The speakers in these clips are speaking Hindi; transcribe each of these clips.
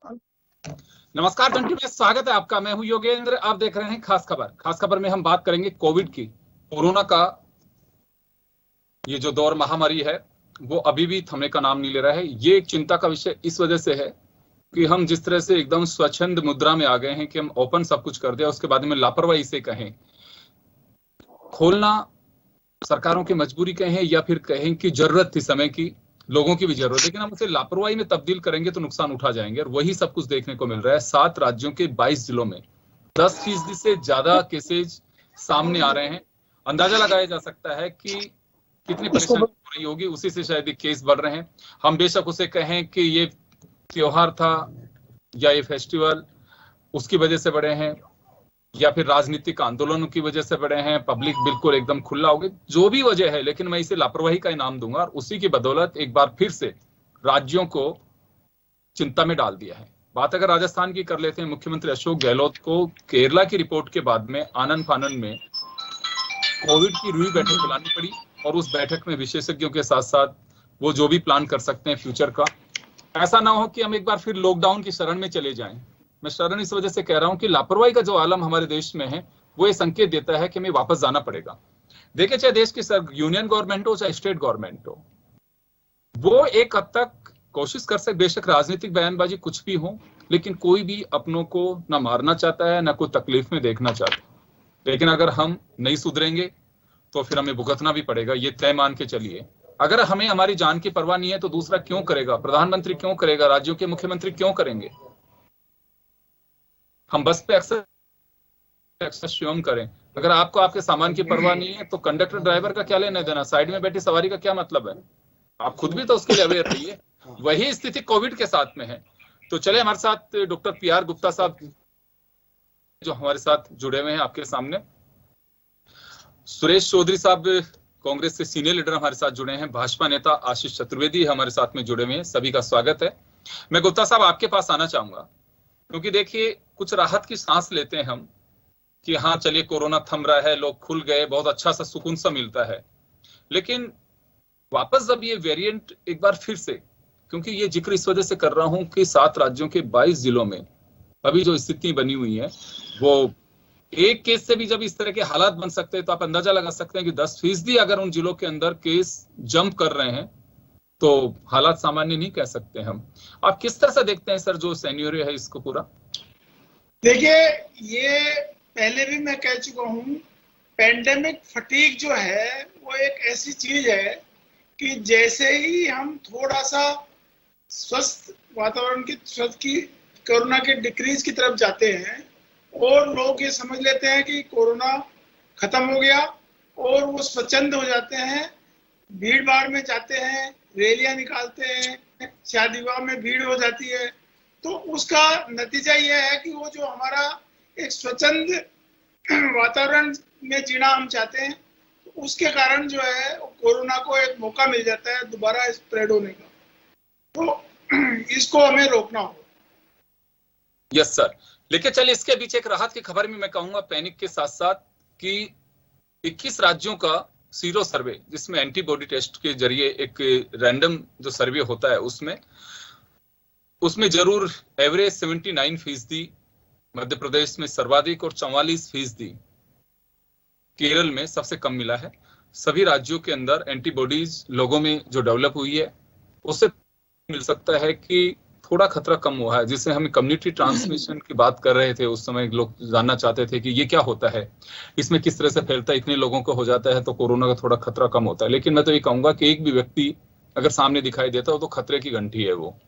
नमस्कार घंटी में स्वागत है आपका। मैं हूं योगेंद्र। आप देख रहे हैं खास खबर। खास खबर में हम बात करेंगे कोविड की। कोरोना का ये जो दौर महामारी है वो अभी भी थमने का नाम नहीं ले रहा है। ये एक चिंता का विषय इस वजह से है कि हम जिस तरह से एकदम स्वच्छंद मुद्रा में आ गए हैं कि हम ओपन सब कुछ कर दें, उसके बाद में लापरवाही से कहें खोलना सरकारों की मजबूरी कहें या फिर कहें कि जरूरत थी समय की, लोगों की भी जरूरत, लेकिन हम उसे लापरवाही में तब्दील करेंगे तो नुकसान उठा जाएंगे। और वही सब कुछ देखने को मिल रहा है। 7 राज्यों के 22 जिलों में 10% से ज्यादा केसेज सामने आ रहे हैं। अंदाजा लगाया जा सकता है कि कितनी परेशानी हो रही होगी, उसी से शायद केस बढ़ रहे हैं। हम बेशक उसे कहें कि ये त्योहार था या ये फेस्टिवल उसकी वजह से बढ़े हैं या फिर राजनीतिक आंदोलनों की वजह से बढ़े हैं, पब्लिक बिल्कुल एकदम खुला हो गया, जो भी वजह है, लेकिन मैं इसे लापरवाही का इनाम दूंगा। और उसी की बदौलत एक बार फिर से राज्यों को चिंता में डाल दिया है। बात अगर राजस्थान की कर लेते हैं, मुख्यमंत्री अशोक गहलोत को केरला की रिपोर्ट के बाद में आनन फानन में कोविड की रुई बैठक बुलानी पड़ी और उस बैठक में विशेषज्ञों के साथ साथ वो जो भी प्लान कर सकते हैं फ्यूचर का, ऐसा ना हो कि हम एक बार फिर लॉकडाउन की शरण में चले जाएं। मैं शरण इस वजह से कह रहा हूं कि लापरवाही का जो आलम हमारे देश में है वो ये संकेत देता है कि हमें वापस जाना पड़ेगा। देखिए, चाहे देश की यूनियन गवर्नमेंट हो चाहे स्टेट गवर्नमेंट हो, वो एक हद तक कोशिश कर सकते, बेशक राजनीतिक बयानबाजी कुछ भी हो, लेकिन कोई भी अपनों को ना मारना चाहता है ना कोई तकलीफ में देखना चाहता है। लेकिन अगर हम नहीं सुधरेंगे तो फिर हमें भुगतना भी पड़ेगा, ये तय मान के चलिए। अगर हमें हमारी जान की परवाह नहीं है तो दूसरा क्यों करेगा? प्रधानमंत्री क्यों करेगा? राज्यों के मुख्यमंत्री क्यों करेंगे? हम बस पे अक्सर स्वयं करें। अगर आपको आपके सामान की परवाह नहीं है तो कंडक्टर ड्राइवर का क्या लेना देना, साइड में बैठी सवारी का क्या मतलब है? आप खुद भी तो उसके लिए अवेयर रहिए। वही स्थिति कोविड के साथ में है। तो चले हमारे साथ डॉक्टर PR गुप्ता साहब जो हमारे साथ जुड़े हुए हैं आपके सामने। सुरेश चौधरी साहब कांग्रेस से सीनियर लीडर हमारे साथ जुड़े हैं। भाजपा नेता आशीष चतुर्वेदी हमारे साथ में जुड़े हुए हैं। सभी का स्वागत है। मैं गुप्ता साहब आपके पास आना चाहूंगा क्योंकि देखिए, कुछ राहत की सांस लेते हैं हम कि हाँ चलिए कोरोना थम रहा है, लोग खुल गए, बहुत अच्छा सा सुकून सा मिलता है। लेकिन वापस जब ये वेरिएंट एक बार फिर से, क्योंकि ये जिक्र इस वजह से कर रहा हूं कि 7 राज्यों के 22 जिलों में अभी जो स्थिति बनी हुई है, वो एक केस से भी जब इस तरह के हालात बन सकते हैं तो आप अंदाजा लगा सकते हैं कि 10% अगर उन जिलों के अंदर केस जंप कर रहे हैं तो हालात सामान्य नहीं कह सकते हम। आप किस तरह से देखते हैं सर जो सिनेरियो है इसको पूरा? देखिए, ये पहले भी मैं कह चुका हूँ, पेंडेमिक फटीग जो है वो एक ऐसी चीज है कि जैसे ही हम थोड़ा सा स्वस्थ वातावरण की कोरोना के डिक्रीज की तरफ जाते हैं और लोग ये समझ लेते हैं कि कोरोना खत्म हो गया और वो स्वच्छंद हो जाते हैं, भीड़ भाड़ में जाते हैं, रैलियां निकालते हैं, शादी विवाह में भीड़ हो जाती है, तो उसका नतीजा यह है कि वो जो हमारा एक स्वच्छंद वातावरण में जीना हम चाहते हैं, तो उसके कारण जो है कोरोना को एक मौका मिल जाता है दोबारा स्प्रेड होने का। तो इसको हमें रोकना होगा। Yes sir. लेकिन चलिए इसके बीच एक राहत की खबर भी मैं कहूंगा पैनिक के साथ साथ कि 21 राज्यों का सीरो सर्वे, जिसमें एंटीबॉडी टेस्ट के जरिए एक रैंडम जो सर्वे होता है उसमें जरूर एवरेज 79% मध्य प्रदेश में सर्वाधिक और 44% केरल में सबसे कम मिला है। सभी राज्यों के अंदर एंटीबॉडीज लोगों में जो डेवलप हुई है उससे मिल सकता है कि थोड़ा खतरा कम हुआ है, जिसे हम कम्युनिटी ट्रांसमिशन की बात कर रहे थे। उस समय लोग जानना चाहते थे कि ये क्या होता है, इसमें किस तरह से फैलता है, इतने लोगों को हो जाता है तो कोरोना का थोड़ा खतरा कम होता है। लेकिन मैं तो ये कहूंगा कि एक भी व्यक्ति अगर सामने दिखाई देता हो तो खतरे की घंटी है वो।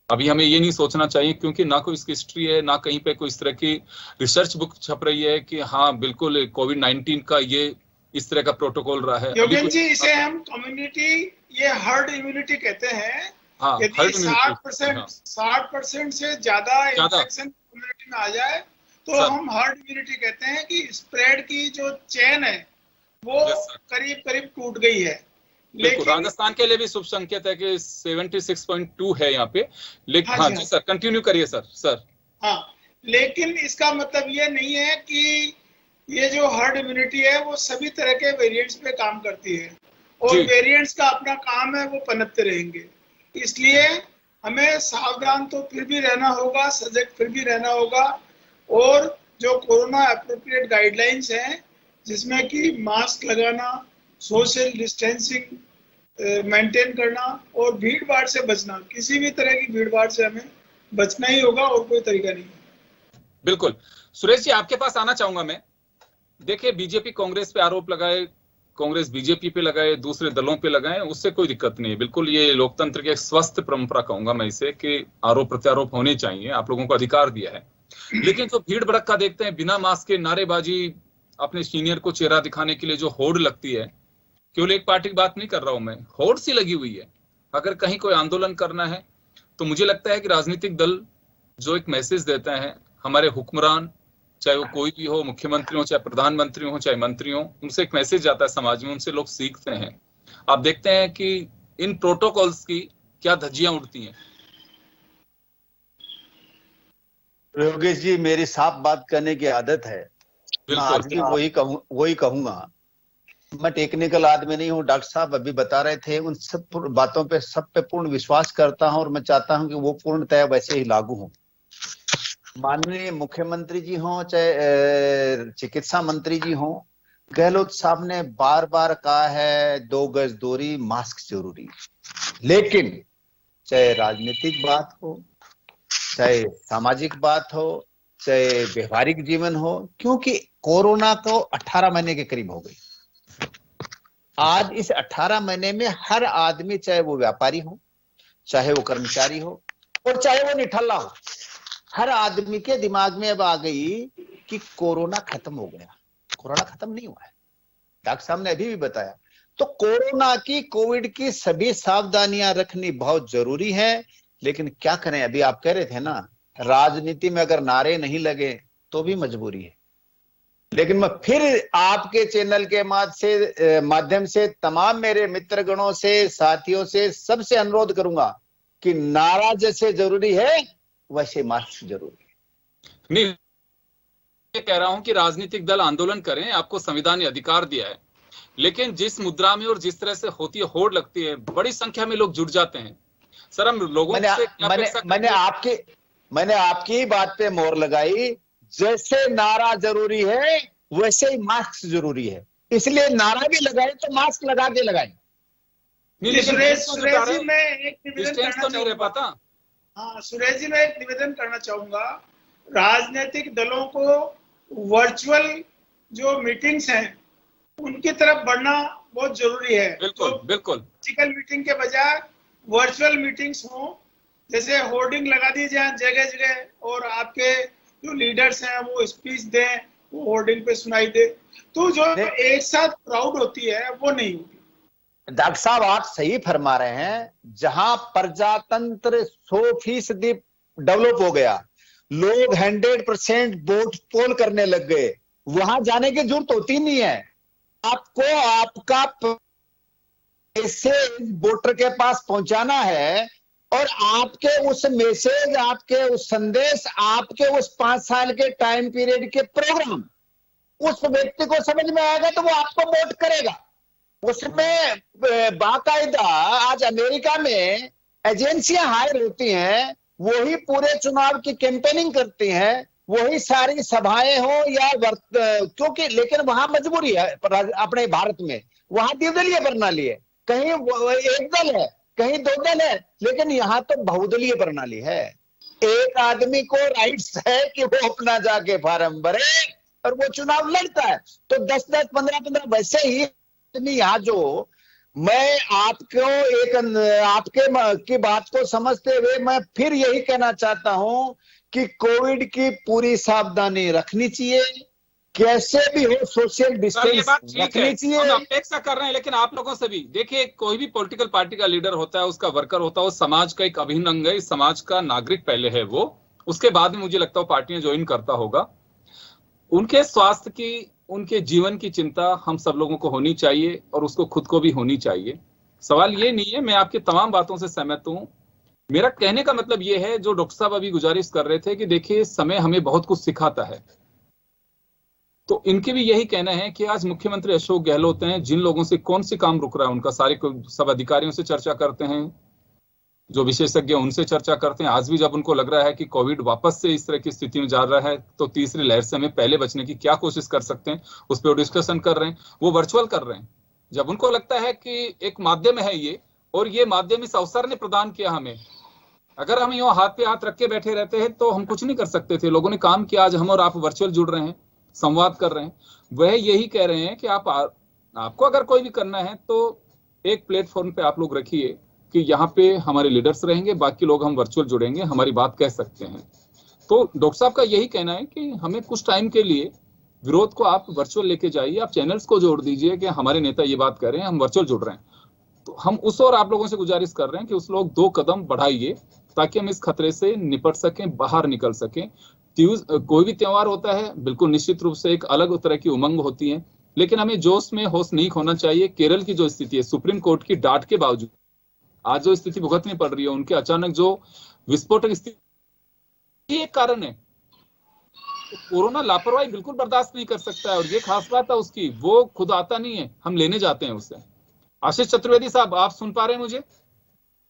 अभी हमें ये नहीं सोचना चाहिए क्योंकि ना कोई इसकी हिस्ट्री है, ना कहीं पे कोई इस तरह की रिसर्च बुक छप रही है कि हाँ बिल्कुल कोविड-19 का ये इस तरह का प्रोटोकॉल रहा है। योगेंद्र जी, इसे हम कम्युनिटी, ये हर्ड इम्यूनिटी कहते हैं। हाँ, यदि 60% से ज्यादा इन्फेक्शन कम्युनिटी में आ जाए तो हम हर्ड इम्यूनिटी कहते हैं कि स्प्रेड की जो चेन है वो करीब करीब टूट गई है। लेकिन राजस्थान के लिए भी शुभ संकेत है कि 76.2 है यहाँ पे। लेकिन हाँ जी सर, कंटिन्यू करिए सर। हाँ, लेकिन इसका मतलब ये नहीं है कि ये जो हर्ड इम्यूनिटी है वो सभी तरह के वेरिएंट्स पे काम करती है और वेरिएंट्स का अपना काम है, वो पनपते रहेंगे। इसलिए हमें सावधान तो फिर भी रहना होगा, सजग फिर भी रहना होगा, और जो कोरोना एप्रोप्रिएट गाइडलाइंस हैं, जिसमें कि मास्क लगाना, सोशल डिस्टेंसिंग मेंटेन करना और भीड़ भाड़ से बचना, किसी भी तरह की भीड़ भाड़ से हमें बचना ही होगा और कोई तरीका नहीं है। बिल्कुल। सुरेश जी, आपके पास आना चाहूंगा मैं। देखिए, बीजेपी कांग्रेस पे आरोप लगाए, कांग्रेस बीजेपी पे लगाए, दूसरे दलों पे लगाए, उससे कोई दिक्कत नहीं है। बिल्कुल, ये लोकतंत्र की एक स्वस्थ परंपरा कहूंगा मैं इसे, कि आरोप प्रत्यारोप होने चाहिए, आप लोगों को अधिकार दिया है। लेकिन जो भीड़ भड़क्का देखते हैं, बिना मास्क के नारेबाजी, अपने सीनियर को चेहरा दिखाने के लिए जो होड़ लगती है, केवल एक पार्टी की बात नहीं कर रहा हूं मैं, होड़ सी लगी हुई है। अगर कहीं कोई आंदोलन करना है तो मुझे लगता है कि राजनीतिक दल जो एक मैसेज देते हैं, हमारे हुक्मरान, चाहे वो कोई भी हो, मुख्यमंत्री हो, चाहे प्रधानमंत्री हो, चाहे मंत्री हो, उनसे एक मैसेज जाता है समाज में, उनसे लोग सीखते हैं। आप देखते हैं कि इन प्रोटोकॉल्स की क्या धज्जियां उड़ती हैं। योगेश जी, मेरी साफ बात करने की आदत है। मैं आज भी वही कहूंगा। मैं टेक्निकल आदमी नहीं हूँ। डॉक्टर साहब अभी बता रहे थे, उन सब बातों पे, सब पे पूर्ण विश्वास करता हूं और मैं चाहता हूं कि वो पूर्णतः वैसे ही लागू हो। माननीय मुख्यमंत्री जी हों, चाहे चिकित्सा मंत्री जी हों, गहलोत साहब ने बार बार कहा है 2 गज दूरी, मास्क जरूरी। लेकिन चाहे राजनीतिक बात हो, चाहे सामाजिक बात हो, चाहे व्यवहारिक जीवन हो, क्योंकि कोरोना को 18 महीने के करीब हो गई। आज इस 18 महीने में हर आदमी, चाहे वो व्यापारी हो, चाहे वो कर्मचारी हो, और चाहे वो निठल्ला हो, हर आदमी के दिमाग में अब आ गई कि कोरोना खत्म हो गया। कोरोना खत्म नहीं हुआ है, डॉक्टर साहब ने अभी भी बताया। तो कोरोना की, कोविड की सभी सावधानियां रखनी बहुत जरूरी है। लेकिन क्या करें, अभी आप कह रहे थे ना, राजनीति में अगर नारे नहीं लगे तो भी मजबूरी है। लेकिन मैं फिर आपके चैनल के माध्यम से तमाम मेरे मित्रगणों से, साथियों से, सबसे अनुरोध करूंगा कि नारा जैसे जरूरी है वैसे मास्क जरूरी है। नहीं, ये कह रहा हूं कि राजनीतिक दल आंदोलन करें, आपको संविधान ने अधिकार दिया है, लेकिन जिस मुद्रा में और जिस तरह से होती है, होड़ लगती है, बड़ी संख्या में लोग जुट जाते हैं। सर, हम लोगों से क्या अपेक्षा करते हैं? मैंने आपकी बात पे मोहर लगाई। जैसे नारा जरूरी है वैसे ही मास्क जरूरी है, इसलिए नारा भी लगाए तो मास्क लगा के लगाए। सुरेश जी, मैं एक निवेदन तो नहीं रह पाता। हाँ सुरेश जी, मैं एक निवेदन करना चाहूंगा। राजनीतिक दलों को वर्चुअल जो मीटिंग्स हैं उनकी तरफ बढ़ना बहुत जरूरी है। बिल्कुल बिल्कुल। फिजिकल मीटिंग के बजाय वर्चुअल मीटिंग्स हो, जैसे होर्डिंग लगा दी जाए जगह जगह, और आपके जो लीडर्स हैं वो स्पीच दें, वो होर्डिंग पे सुनाई दे, तो जो एक साथ क्राउड होती है वो नहीं होगी। डॉक्टर साहब, आप सही फरमा रहे हैं। जहां प्रजातंत्र 100% डेवलप हो गया, लोग 100% वोट पोल करने लग गए, वहां जाने की जरूरत होती नहीं है। आपको आपका मैसेज वोटर के पास पहुंचाना है, और आपके उस मैसेज, आपके उस संदेश, आपके उस 5 साल के टाइम पीरियड के प्रोग्राम उस व्यक्ति को समझ में आएगा तो वो आपको वोट करेगा। उसमें बाकायदा आज अमेरिका में एजेंसियां हायर होती हैं, वही पूरे चुनाव की कैंपेनिंग करती हैं, वही सारी सभाएं हो या क्योंकि, लेकिन वहां मजबूरी है। अपने भारत में वहां द्विदलीय प्रणाली है, कहीं एक दल है, कहीं 2 दल है, लेकिन यहाँ तो बहुदलीय प्रणाली है। एक आदमी को राइट्स है कि वो अपना जाके फार्म भरे और वो चुनाव लड़ता है। तो 10-10, 15-15 वैसे ही यहाँ जो मैं आपको आपके की बात को समझते हुए मैं फिर यही कहना चाहता हूं कि कोविड की पूरी सावधानी रखनी चाहिए, कैसे भी हो सोशल डिस्टेंस रखनी चाहिए। हम अपेक्षा कर रहे हैं, लेकिन आप लोगों से भी देखिए, कोई भी पॉलिटिकल पार्टी का लीडर होता है, उसका वर्कर होता है, वो समाज का एक अभिन्न अंग है, इस समाज का नागरिक पहले है वो, उसके बाद में मुझे लगता है पार्टियां ज्वाइन करता होगा। उनके स्वास्थ्य की, उनके जीवन की चिंता हम सब लोगों को होनी चाहिए, और उसको खुद को भी होनी चाहिए। सवाल ये नहीं है, मैं आपकी तमाम बातों से सहमत हूं। मेरा कहने का मतलब ये है, जो डॉक्टर साहब अभी गुजारिश कर रहे थे कि देखिए समय हमें बहुत कुछ सिखाता है, तो इनके भी यही कहना है कि आज मुख्यमंत्री अशोक गहलोत हैं, जिन लोगों से कौन से काम रुक रहा है उनका, सारे सब अधिकारियों से चर्चा करते हैं, जो विशेषज्ञ उनसे चर्चा करते हैं। आज भी जब उनको लग रहा है कि कोविड वापस से इस तरह की स्थिति में जा रहा है तो तीसरी लहर से हमें पहले बचने की क्या कोशिश कर सकते हैं, उस पर डिस्कशन कर रहे हैं। वो वर्चुअल कर रहे हैं। जब उनको लगता है कि एक माध्यम है ये, और ये माध्यम इस अवसर ने प्रदान किया हमें, अगर हम यूं हाथ पे हाथ रख के बैठे रहते हैं तो हम कुछ नहीं कर सकते थे। लोगों ने काम किया, आज हम और आप वर्चुअल जुड़ रहे हैं, संवाद कर रहे हैं। वह यही कह रहे हैं कि आपको अगर कोई भी करना है तो एक प्लेटफॉर्म पे आप लोग रखिए कि यहाँ पे हमारे लीडर्स रहेंगे, बाकी लोग हम वर्चुअल जुड़ेंगे, हमारी बात कह सकते हैं। तो डॉक्टर साहब का यही कहना है कि हमें कुछ टाइम के लिए विरोध को आप वर्चुअल लेके जाइए, आप चैनल्स को जोड़ दीजिए कि हमारे नेता ये बात कर रहे हैं, हम वर्चुअल जुड़ रहे हैं। तो हम उस और आप लोगों से गुजारिश कर रहे हैं कि उस लोग 2 कदम बढ़ाइए ताकि हम इस खतरे से निपट सकें, बाहर निकल सकें। कोई भी त्योहार होता है, बिल्कुल निश्चित रूप से एक अलग तरह की उमंग होती है, लेकिन हमें जोश में होश नहीं खोना चाहिए। केरल की जो स्थिति है, सुप्रीम कोर्ट की डांट के बावजूद आज जो स्थिति भुगतनी पड़ रही है, उनके अचानक जो विस्फोटक स्थिति एक कारण है। तो कोरोना लापरवाही बिल्कुल बर्दाश्त नहीं कर सकता है, और ये खास बात है उसकी, वो खुद आता नहीं है, हम लेने जाते हैं उससे। आशीष चतुर्वेदी साहब, आप सुन पा रहे हैं मुझे?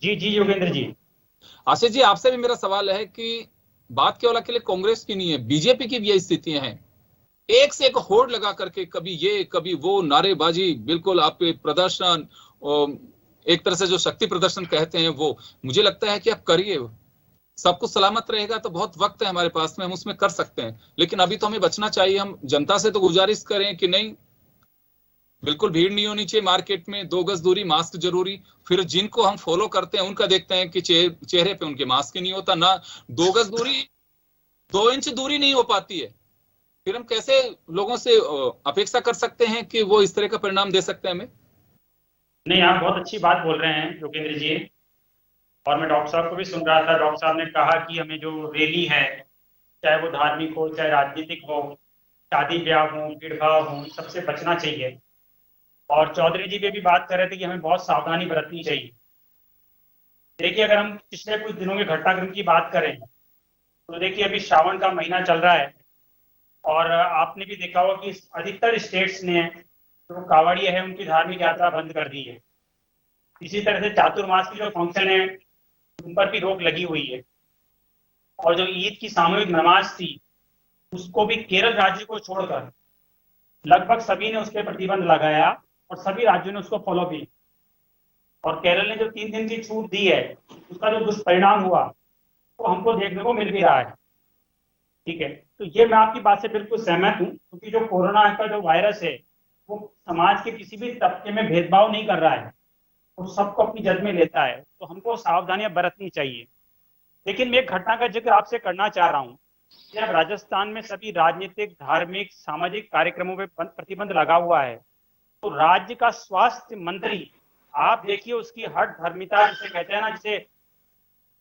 जी जी योगेंद्र जी। आशीष जी, आपसे भी मेरा सवाल है कि बात केवल अकेले कांग्रेस की नहीं है, बीजेपी की भी यही स्थितियां हैं। एक से एक होड़ लगा करके कभी ये कभी वो नारेबाजी, बिल्कुल आप प्रदर्शन, एक तरह से जो शक्ति प्रदर्शन कहते हैं वो, मुझे लगता है कि आप करिए, सब कुछ सलामत रहेगा तो बहुत वक्त है हमारे पास में, हम उसमें कर सकते हैं। लेकिन अभी तो हमें बचना चाहिए। हम जनता से तो गुजारिश करें कि नहीं, बिल्कुल भीड़ नहीं होनी चाहिए मार्केट में, 2 गज दूरी, मास्क जरूरी। फिर जिनको हम फॉलो करते हैं उनका देखते हैं कि चेहरे पे उनके मास्क ही नहीं होता, ना 2 गज दूरी, 2 इंच दूरी नहीं हो पाती है। फिर हम कैसे लोगों से अपेक्षा कर सकते हैं कि वो इस तरह का परिणाम दे सकते हैं हमें? नहीं, आप बहुत अच्छी बात बोल रहे हैं योगेंद्र जी। और मैं डॉक्टर साहब को भी सुन रहा था, डॉक्टर साहब ने कहा कि हमें जो रैली है, चाहे वो धार्मिक हो चाहे राजनीतिक हो, शादी ब्याह हो, भीड़ भाड़ हो, सबसे बचना चाहिए। और चौधरी जी भी बात कर रहे थे कि हमें बहुत सावधानी बरतनी चाहिए। देखिए, अगर हम पिछले कुछ दिनों के घटनाक्रम की बात करें तो देखिए अभी श्रावण का महीना चल रहा है, और आपने भी देखा होगा कि अधिकतर स्टेट्स ने जो कांवड़िए है उनकी धार्मिक यात्रा बंद कर दी है। इसी तरह से चातुर्मास की जो फंक्शन है उन पर भी रोक लगी हुई है। और जो ईद की सामूहिक नमाज थी उसको भी केरल राज्य को छोड़कर लगभग सभी ने उस पर प्रतिबंध लगाया, और सभी राज्यों ने उसको फॉलो भी। और केरल ने जो 3 दिन की छूट दी है उसका जो दुष्परिणाम हुआ वो हमको देखने को मिल भी रहा है। ठीक है, तो ये मैं आपकी बात से बिल्कुल सहमत हूँ, क्योंकि जो कोरोना का जो वायरस है वो समाज के किसी भी तबके में भेदभाव नहीं कर रहा है, वो सबको अपनी जद में लेता है। तो हमको सावधानियां बरतनी चाहिए। लेकिन मैं एक घटना का जिक्र आपसे करना चाह रहा हूँ। जब राजस्थान में सभी राजनीतिक, धार्मिक, सामाजिक कार्यक्रमों पर प्रतिबंध लगा हुआ है, तो राज्य का स्वास्थ्य मंत्री, आप देखिए उसकी हठ धर्मिता जिसे कहते हैं ना, जिसे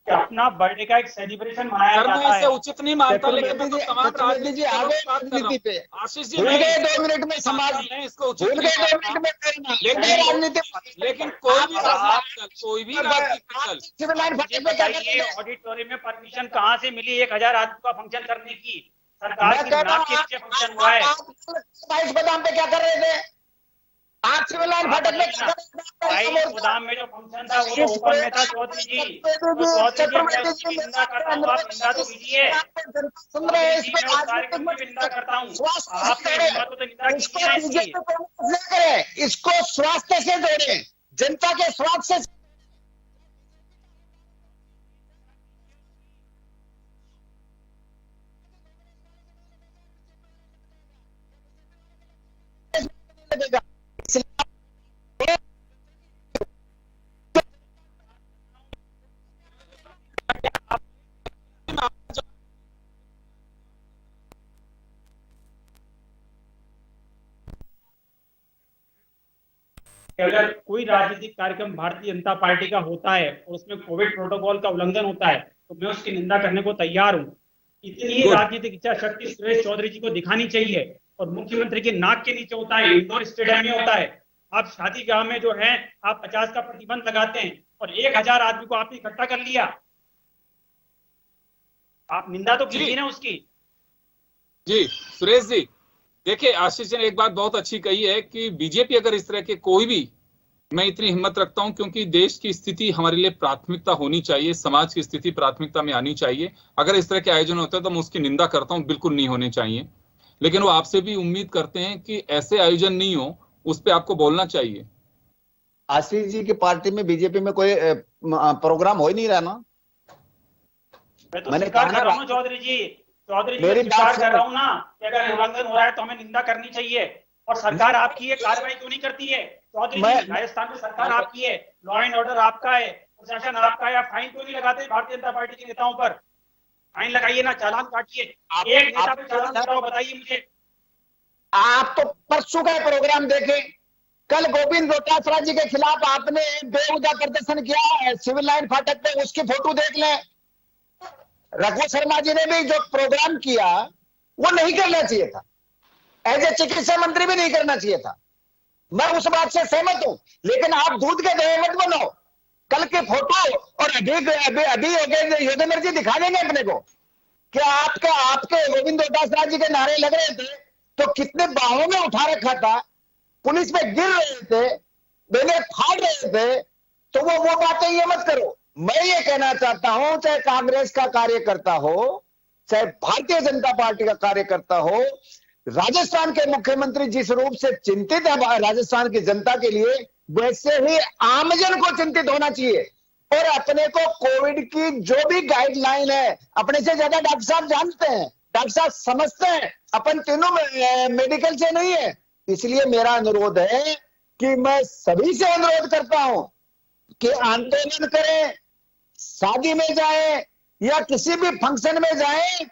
कि अपना बर्थडे का एक सेलिब्रेशन मनाया जाता है। उचित नहीं मानता, लेकिन मैं तो तमाम राजनीति पे आशीष जी, 2 मिनट में समाज इसको उचित नहीं मानता, लेकिन कोई भी ऑडिटोरियम में परमिशन कहाँ से मिली 1000 आदमी का फंक्शन करने की? सरकार की नाक के नीचे फंक्शन हुआ है। बादाम पे क्या कर रहे थे आप? सिविल लाइन फाटक में क्या कर रहे थे? गोदाम में जो फंक्शन था वो तो ओपन में था। चौधरी जी, चौधरी जी, निंदा करता हूँ, आप निंदा तो कीजिए। सुन रहे हैं, मैं उस कार्यक्रम की निंदा करता हूँ, आपने निंदा कीजिए। इसको स्वास्थ्य से जोड़े, जनता के स्वास्थ्य से। अगर कोई राजनीतिक कार्यक्रम भारतीय जनता पार्टी का होता है और उसमें कोविड प्रोटोकॉल का उल्लंघन होता है तो मैं उसकी निंदा करने को तैयार हूँ। इतनी राजनीतिक इच्छा शक्ति सुरेश चौधरी जी को दिखानी चाहिए। और मुख्यमंत्री के नाक के नीचे होता है, इंडोर स्टेडियम में होता है। आप शादी ब्याह में जो है आप 50 का प्रतिबंध लगाते हैं और 1000 आदमी को आपने इकट्ठा कर लिया, आप निंदा तो कीजिए ना उसकी। जी सुरेश जी, देखिए आशीष जी ने एक बात बहुत अच्छी कही है कि बीजेपी अगर इस तरह के कोई भी मैं इतनी हिम्मत रखता हूं क्योंकि देश की स्थिति हमारे लिए प्राथमिकता होनी चाहिए, समाज की स्थिति प्राथमिकता में आनी चाहिए। अगर इस तरह के आयोजन होते हैं तो मैं उसकी निंदा करता हूं, बिल्कुल नहीं होने चाहिए। लेकिन वो आपसे भी उम्मीद करते हैं कि ऐसे आयोजन नहीं हो, उस पर आपको बोलना चाहिए। आशीष जी की पार्टी में, बीजेपी में कोई प्रोग्राम हो ही नहीं रहा ना। मैंने कहा कर रहा हूँ चौधरी जी स्वीकार कर रहा हूँ ना कि अगर उल्लंघन हो रहा है तो हमें निंदा करनी चाहिए। और सरकार आपकी है, कार्रवाई क्यों नहीं करती है चौधरी जी? राजस्थान में सरकार आपकी है, लॉ एंड ऑर्डर आपका है, प्रशासन आपका है, आप फाइन क्यों नहीं लगाते भारतीय जनता पार्टी के नेताओं पर? फाइन लगाइए ना, चालान काटिए। एक नेता पे चालान लगाओ, बताइए मुझे। आप तो परसों का प्रोग्राम देखें, कल गोविंद डोटासरा जी के खिलाफ आपने बेहुदा प्रदर्शन किया सिविल लाइन फाटक पे, उसकी फोटो देख लें। रघु शर्मा जी ने भी जो प्रोग्राम किया वो नहीं करना चाहिए था, एज ए चिकित्सा मंत्री भी नहीं करना चाहिए था। मैं उस बात से सहमत हूं, लेकिन आप दूध के दही मत बनाओ। कल के फोटो और अभी योगेंद्र जी दिखा देंगे अपने को कि आपके गोविंद डोटासरा जी के नारे लग रहे थे तो कितने बाहों में उठा रखा था, पुलिस में गिर रहे थे, बेने फाड़ रहे थे। तो वो बातें ये मत करो। मैं ये कहना चाहता हूं, चाहे कांग्रेस का कार्यकर्ता हो, चाहे भारतीय जनता पार्टी का कार्यकर्ता हो, राजस्थान के मुख्यमंत्री जिस रूप से चिंतित है राजस्थान की जनता के लिए, वैसे ही आमजन को चिंतित होना चाहिए। और अपने को कोविड की जो भी गाइडलाइन है, अपने से ज्यादा डॉक्टर साहब जानते हैं, डॉक्टर साहब समझते हैं, अपन तीनों मेडिकल से नहीं है। इसलिए मेरा अनुरोध है कि मैं सभी से अनुरोध करता हूं कि आंदोलन करें, शादी में जाएं या किसी भी फंक्शन में जाएं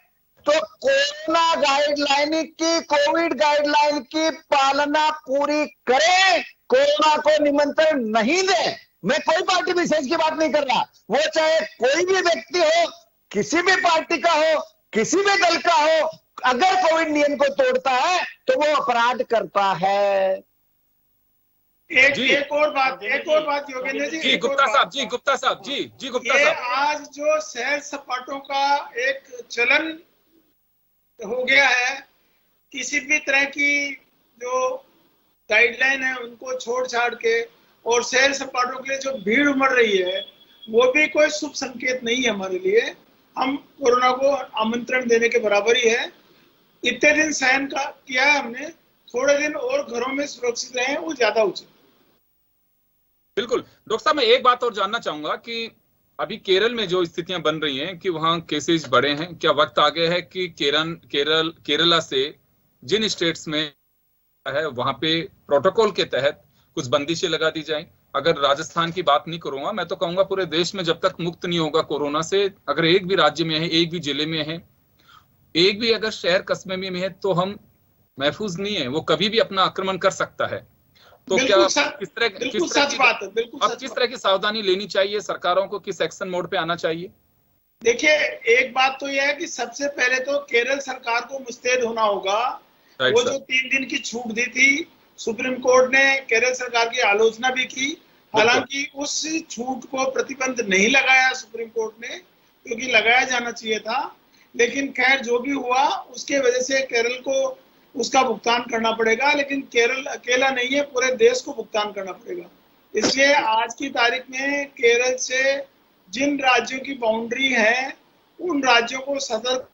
तो कोरोना गाइडलाइन की, कोविड गाइडलाइन की पालना पूरी करें, कोरोना को निमंत्रण नहीं दें। मैं कोई पार्टी विशेष की बात नहीं कर रहा, वो चाहे कोई भी व्यक्ति हो, किसी भी पार्टी का हो, किसी भी दल का हो, अगर कोविड नियम को तोड़ता है तो वो अपराध करता है। एक और बात योगेंद्र जी, गुप्ता साहब, आज जो सैर सपाटों का एक चलन हो गया है, किसी भी तरह की जो गाइडलाइन है उनको छोड़ छाड़ के और सैर सपाटों के लिए जो भीड़ उमड़ रही है, वो भी कोई शुभ संकेत नहीं है हमारे लिए। हम कोरोना को आमंत्रण देने के बराबर ही है। इतने दिन सहन किया है हमने, थोड़े दिन और घरों में सुरक्षित रहे, वो ज्यादा उचित। बिल्कुल डॉक्टर साहब, मैं एक बात और जानना चाहूंगा कि अभी केरल में जो स्थितियां बन रही हैं कि वहां केसेस बढ़े हैं, क्या वक्त आ गया है कि केरला से जिन स्टेट्स में है वहां पे प्रोटोकॉल के तहत कुछ बंदिशें लगा दी जाएं? अगर राजस्थान की बात नहीं करूंगा, मैं तो कहूंगा पूरे देश में जब तक मुक्त नहीं होगा कोरोना से, अगर एक भी राज्य में है, एक भी जिले में है, एक भी अगर शहर कस्बे में है, तो हम महफूज नहीं है, वो कभी भी अपना आक्रमण कर सकता है। तो क्या किस तरह की सावधानी लेनी चाहिए सरकारों को, किस एक्शन मोड पे आना चाहिए? देखिए, एक बात तो यह है कि सबसे पहले तो केरल सरकार को मुस्तैद होना होगा। वो जो 3 दिन की छूट दी थी, सुप्रीम कोर्ट ने केरल सरकार की आलोचना भी की। हालांकि उस छूट को प्रतिबंध नहीं लगाया सुप्रीम कोर्ट ने, क्योंकि लगाया जाना चाहिए था। लेकिन खैर जो भी हुआ, उसके वजह से केरल को उसका भुगतान करना पड़ेगा। लेकिन केरल अकेला नहीं है, पूरे देश को भुगतान करना पड़ेगा। इसलिए आज की तारीख में केरल से जिन राज्यों की बाउंड्री है, उन राज्यों को सतर्क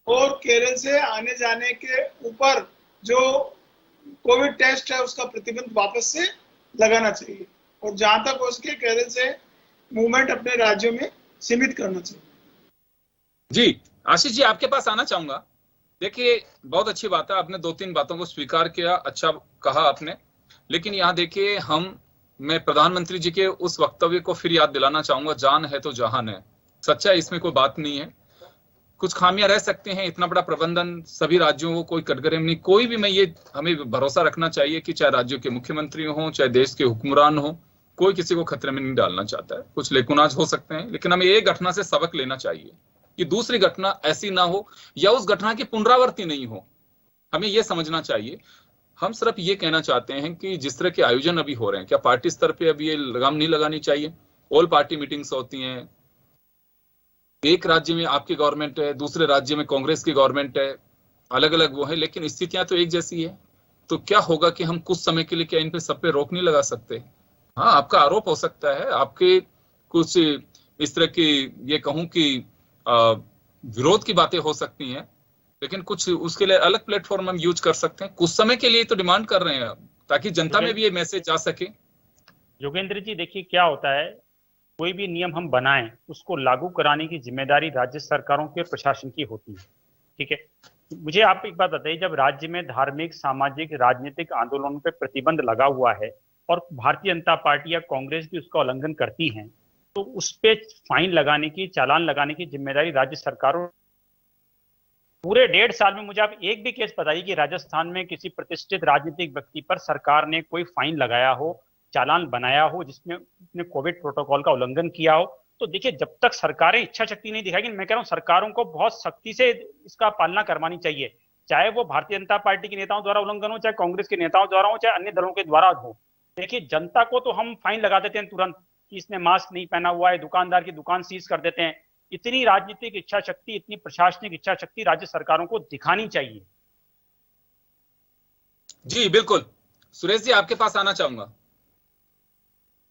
और केरल से आने जाने के ऊपर जो कोविड टेस्ट है उसका प्रतिबंध वापस से लगाना चाहिए। और जहां तक हो सके केरल से मूवमेंट अपने राज्यों में सीमित करना चाहिए। जी आशीष जी, आपके पास आना चाहूंगा। देखिए, बहुत अच्छी बात है, आपने 2-3 बातों को स्वीकार किया, अच्छा कहा आपने। लेकिन यहाँ देखिए, मैं प्रधानमंत्री जी के उस वक्तव्य को फिर याद दिलाना चाहूंगा, जान है तो जहान है। सच्चा इसमें कोई बात नहीं है, कुछ खामियां रह सकते हैं, इतना बड़ा प्रबंधन सभी राज्यों को, कोई कटघरे नहीं, कोई भी, हमें भरोसा रखना चाहिए कि चाहे राज्यों के मुख्यमंत्री हो, चाहे देश के हुक्मरान हो, कोई किसी को खतरे में नहीं डालना चाहता है। कुछ लेकुनाज हो सकते हैं, लेकिन हमें एक घटना से सबक लेना चाहिए कि दूसरी घटना ऐसी ना हो या उस घटना की पुनरावृत्ति नहीं हो। हमें यह समझना चाहिए। हम सिर्फ ये कहना चाहते हैं कि जिस तरह के आयोजन अभी हो रहे हैं, क्या पार्टी स्तर पे अभी ये लगाम नहीं लगानी चाहिए? ऑल पार्टी मीटिंग्स होती हैं, एक राज्य में आपकी गवर्नमेंट है, दूसरे राज्य में कांग्रेस की गवर्नमेंट है, अलग अलग वो है, लेकिन स्थितियां तो एक जैसी है। तो क्या होगा कि हम कुछ समय के लिए क्या इन पे सब पे रोक नहीं लगा सकते? हाँ, आपका आरोप हो सकता है, आपके कुछ इस तरह की ये कहूं कि विरोध की बातें हो सकती हैं, लेकिन कुछ उसके लिए अलग प्लेटफॉर्म हम यूज कर सकते हैं। कुछ समय के लिए तो डिमांड कर रहे हैं ताकि जनता में भी ये मैसेज जा सके। योगेंद्र जी, देखिए क्या होता है, कोई भी नियम हम बनाएं उसको लागू कराने की जिम्मेदारी राज्य सरकारों के प्रशासन की होती है, ठीक है। मुझे आप एक बात बताइए, जब राज्य में धार्मिक, सामाजिक, राजनीतिक आंदोलनों पर प्रतिबंध लगा हुआ है और भारतीय जनता पार्टी या कांग्रेस भी उसका उल्लंघन करती हैं, तो उस पे फाइन लगाने की, चालान लगाने की जिम्मेदारी राज्य सरकारों। पूरे 1.5 साल में मुझे आप एक भी केस बताइए कि राजस्थान में किसी प्रतिष्ठित राजनीतिक व्यक्ति पर सरकार ने कोई फाइन लगाया हो, चालान बनाया हो, जिसमें उसने कोविड प्रोटोकॉल का उल्लंघन किया हो। तो देखिए, जब तक सरकारें इच्छा शक्ति नहीं दिखाएगी, मैं कह रहा हूं सरकारों को बहुत सख्ती से इसका पालना करवानी चाहिए, चाहे वो भारतीय जनता पार्टी के नेताओं द्वारा उल्लंघन हो, चाहे कांग्रेस के नेताओं द्वारा हो, चाहे अन्य दलों के द्वारा हो। देखिए, जनता को तो हम फाइन लगा देते हैं तुरंत कि इसने मास्क नहीं पहना हुआ है, दुकानदार की दुकान सीज कर देते हैं। इतनी राजनीतिक इच्छा शक्ति, इतनी प्रशासनिक इच्छा शक्ति राज्य सरकारों को दिखानी चाहिए। जी बिल्कुल। सुरेश जी, आपके पास आना चाहूंगा।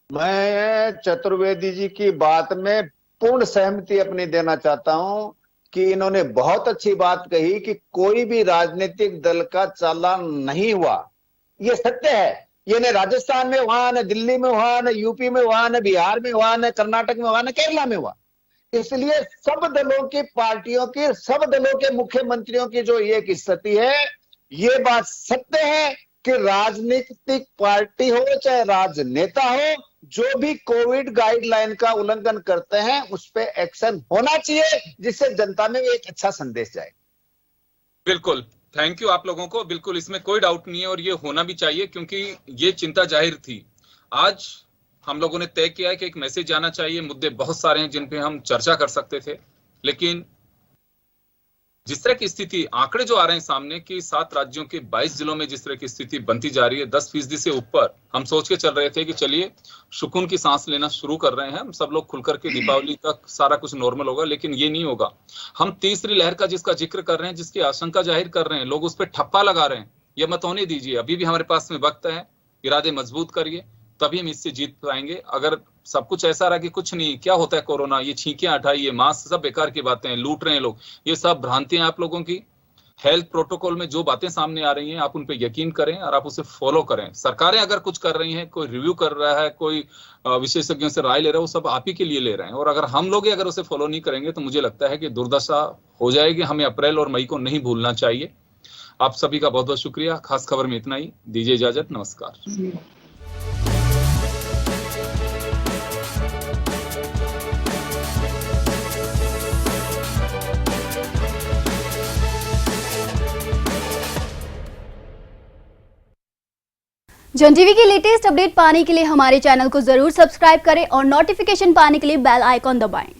मैं चतुर्वेदी जी की बात में पूर्ण सहमति अपनी देना चाहता हूं कि इन्होंने बहुत अच्छी बात कही कि कोई भी राजनीतिक दल का चालान नहीं हुआ। ये सत्य है। ये न राजस्थान में हुआ, न दिल्ली में हुआ, न यूपी में हुआ, न बिहार में हुआ, न कर्नाटक में हुआ, न केरला में हुआ। इसलिए सब दलों की पार्टियों की, सब दलों के मुख्यमंत्रियों की जो एक स्थिति है, ये बात सत्य है कि राजनीतिक पार्टी हो चाहे राजनेता हो, जो भी कोविड गाइडलाइन का उल्लंघन करते हैं उस पे एक्शन होना चाहिए, जिससे जनता में एक अच्छा संदेश जाए। बिल्कुल, थैंक यू आप लोगों को। बिल्कुल, इसमें कोई डाउट नहीं है और ये होना भी चाहिए, क्योंकि ये चिंता जाहिर थी। आज हम लोगों ने तय किया है कि एक मैसेज जाना चाहिए। मुद्दे बहुत सारे हैं जिन पे हम चर्चा कर सकते थे, लेकिन जिस तरह की स्थिति, आंकड़े जो आ रहे हैं सामने कि 7 राज्यों के 22 जिलों में जिस तरह की स्थिति बनती जा रही है, 10% से ऊपर, हम सोच के चल रहे थे कि चलिए सुकून की सांस लेना शुरू कर रहे हैं, हम सब लोग खुलकर के दीपावली तक सारा कुछ नॉर्मल होगा, लेकिन ये नहीं होगा। हम तीसरी लहर का जिसका जिक्र कर रहे हैं, जिसकी आशंका जाहिर कर रहे हैं, लोग उस पर ठप्पा लगा रहे हैं, ये मत होने दीजिए। अभी भी हमारे पास में वक्त है, इरादे मजबूत करिए, तभी हम इससे जीत पाएंगे। अगर सब कुछ ऐसा रहा कि कुछ नहीं, क्या होता है कोरोना, ये छींकियां हटाई, ये मास्क, सब बेकार की बातें हैं, लूट रहे हैं लोग, ये सब भ्रांतियां आप लोगों की। हेल्थ प्रोटोकॉल में जो बातें सामने आ रही हैं, आप उन पे यकीन करें और आप उसे फॉलो करें। सरकारें अगर कुछ कर रही हैं, कोई रिव्यू कर रहा है, कोई विशेषज्ञों से राय ले रहा है, वो सब आप ही के लिए ले रहे हैं। और अगर हम लोग अगर उसे फॉलो नहीं करेंगे तो मुझे लगता है कि दुर्दशा हो जाएगी। हमें अप्रैल और मई को नहीं भूलना चाहिए। आप सभी का बहुत बहुत शुक्रिया। खास खबर में इतना ही, दीजिए इजाजत, नमस्कार। जन टीवी की लेटेस्ट अपडेट पाने के लिए हमारे चैनल को जरूर सब्सक्राइब करें और नोटिफिकेशन पाने के लिए बेल आइकॉन दबाएं।